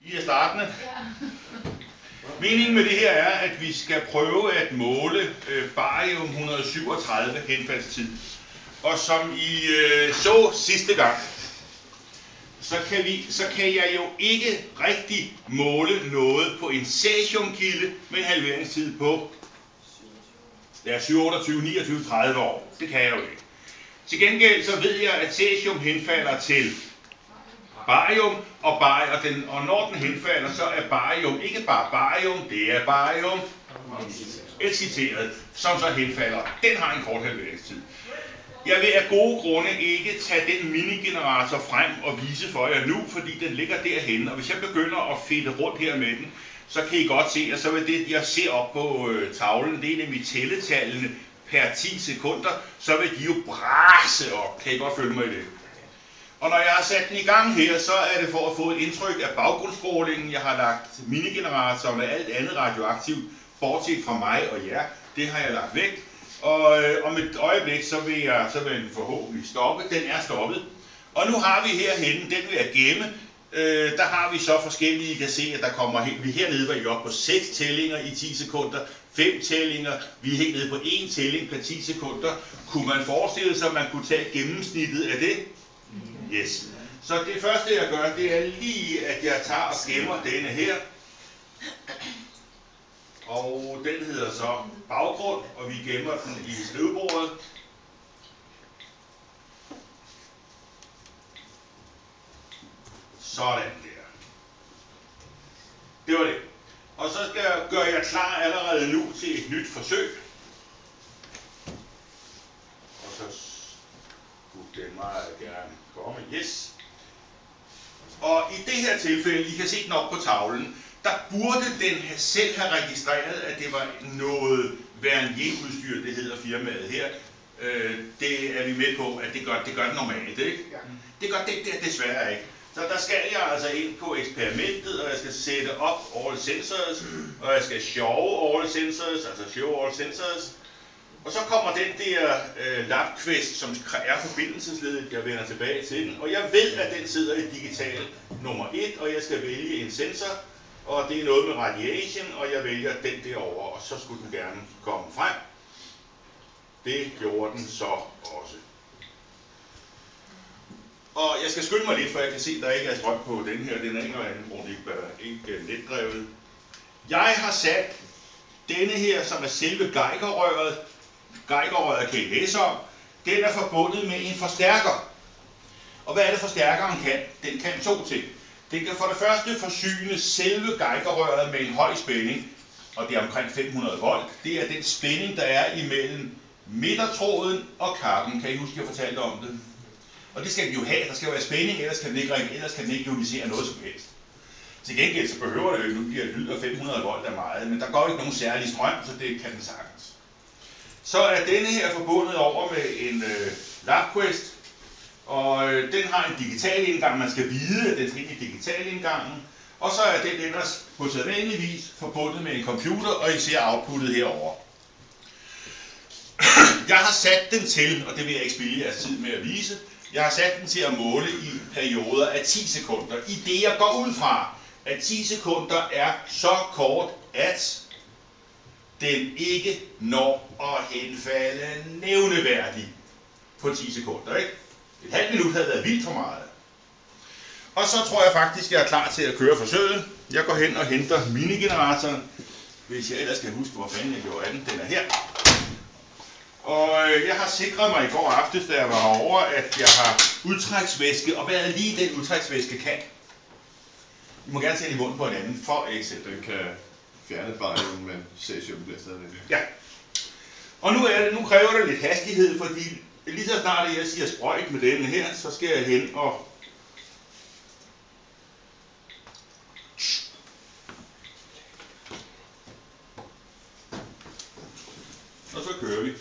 I er startende. Ja. Meningen med det her er, at vi skal prøve at måle barium 137 henfaldstid. Og som I så sidste gang, så kan jeg jo ikke rigtig måle noget på en cesiumkilde med en halveringstid på 7, 28, 29, 30 år. Det kan jeg jo ikke. Til gengæld så ved jeg, at cesium henfalder til barium, og når den henfalder, så er barium ikke bare barium, det er barium exciteret, som så henfalder. Den har en kort halveringstid. Jeg vil af gode grunde ikke tage den minigenerator frem og vise for jer nu, fordi den ligger derhenne, og hvis jeg begynder at fedte rundt her med den, så kan I godt se, at så vil det, jeg ser op på tavlen, det er nemlig tælletallene per 10 sekunder, så vil de jo brase op. Kan I godt følge mig i det? Og når jeg har sat den i gang her, så er det for at få et indtryk af baggrundsstrålingen. Jeg har lagt minigeneratoren og alt andet radioaktivt, bortset fra mig og jer. Det har jeg lagt væk. Og om et øjeblik, så vil den forhåbentlig stoppe. Den er stoppet. Og nu har vi herhenne, den vil jeg gemme. Der har vi så forskellige, I kan se, at der kommer vi hernede, var I oppe på 6 tællinger i 10 sekunder, 5 tællinger, vi er helt nede på 1 tælling per 10 sekunder. Kunne man forestille sig, at man kunne tage gennemsnittet af det? Yes. Så det første jeg gør, det er lige, at jeg tager og gemmer denne her. Og den hedder så baggrund, og vi gemmer den i skrivebordet. Sådan der. Det var det. Og så gør jeg klar allerede nu til et nyt forsøg. Og så skulle den meget gerne komme. Yes. Og i det her tilfælde, I kan se den op på tavlen, der burde den selv have registreret, at det var noget Vernier-udstyr, det hedder firmaet her. Det er vi med på, at det gør det normalt, ikke? Det gør det der desværre ikke. Så der skal jeg altså ind på eksperimentet, og jeg skal sætte op all sensors, og jeg skal show all sensors, altså show all sensors. Og så kommer den der LabQuest, som er forbindelsesledet, jeg vender tilbage til den. Og jeg ved, at den sidder i digital nummer 1, og jeg skal vælge en sensor. Og det er noget med radiation, og jeg vælger den derovre, og så skulle den gerne komme frem. Det gjorde den så også. Og jeg skal skynde mig lidt, for jeg kan se, at der ikke er strøm på den her. Den er ikke anden grund ikke netdrevet. Jeg har sat denne her, som er selve Geigerrøret. Geigerrøret kan I læse om. Den er forbundet med en forstærker. Og hvad er det forstærkeren kan? Den kan 2 ting. Den kan for det første forsyne selve Geigerrøret med en høj spænding, og det er omkring 500 volt. Det er den spænding, der er imellem midtertråden og kappen. Kan I huske, jeg fortalte om det? Og det skal den jo have. Der skal være spænding, ellers kan den ikke ionisere noget som helst. Til gengæld så behøver det jo, nu bliver lyd af 500 volt af meget, men der går ikke nogen særlig strøm, så det kan den sagtens. Så er denne her forbundet over med en LabQuest, og den har en digital indgang. Man skal vide, at den skal ind i digital indgangen. Og så er den ellers på sædvanlig vis forbundet med en computer, og I ser outputtet herovre. Jeg har sat den til, og det vil jeg ikke spilde jeres tid med at vise, jeg har sat den til at måle i perioder af 10 sekunder. I det jeg går ud fra, at 10 sekunder er så kort, at den ikke når at henfalde nævneværdigt på 10 sekunder, ikke? Et halvt minut havde været vildt for meget. Og så tror jeg faktisk, jeg er klar til at køre forsøget. Jeg går hen og henter minigeneratoren, hvis jeg ellers kan huske, hvor fanden jeg gjorde af den. Den er her. Og jeg har sikret mig i går aftes, da jeg var herovre, at jeg har udtræksvæske, og hvad er lige den udtræksvæske kan? I må gerne sætte i munden på en anden, for eksempel. Den kan fjerne barium, men cesium bliver stadigvæk. Ja. Og nu kræver det lidt hastighed, fordi lige så snart jeg siger sprøjt med denne her, så skal jeg hen og så kører vi.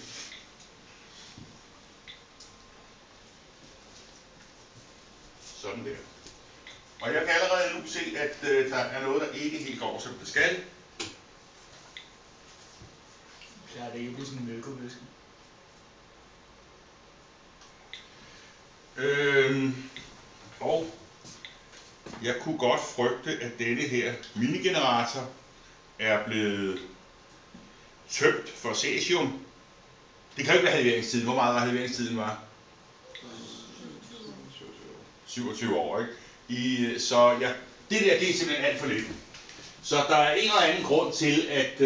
Sådan der. Og jeg kan allerede nu se, at der er noget, der ikke helt går, som det skal. Ja, det er ikke sådan en mælkevæske. Og Jeg kunne godt frygte, at denne her minigenerator er blevet tømt for cesium. Det kan jo ikke være halveringstiden. Hvor meget var halveringstiden var? 27 år, ikke? Så ja, det der, det er simpelthen alt for lidt. Så der er en eller anden grund til, at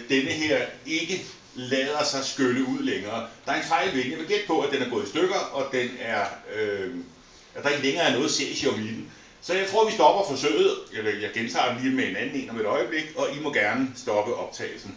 denne her ikke lader sig skylle ud længere. Der er en fejl ved den. Jeg vil gætte på, at den er gået i stykker, og den er, at der ikke længere er noget cesium i den. Så jeg tror, vi stopper forsøget. Jeg gentager den lige med en anden en om et øjeblik, og I må gerne stoppe optagelsen.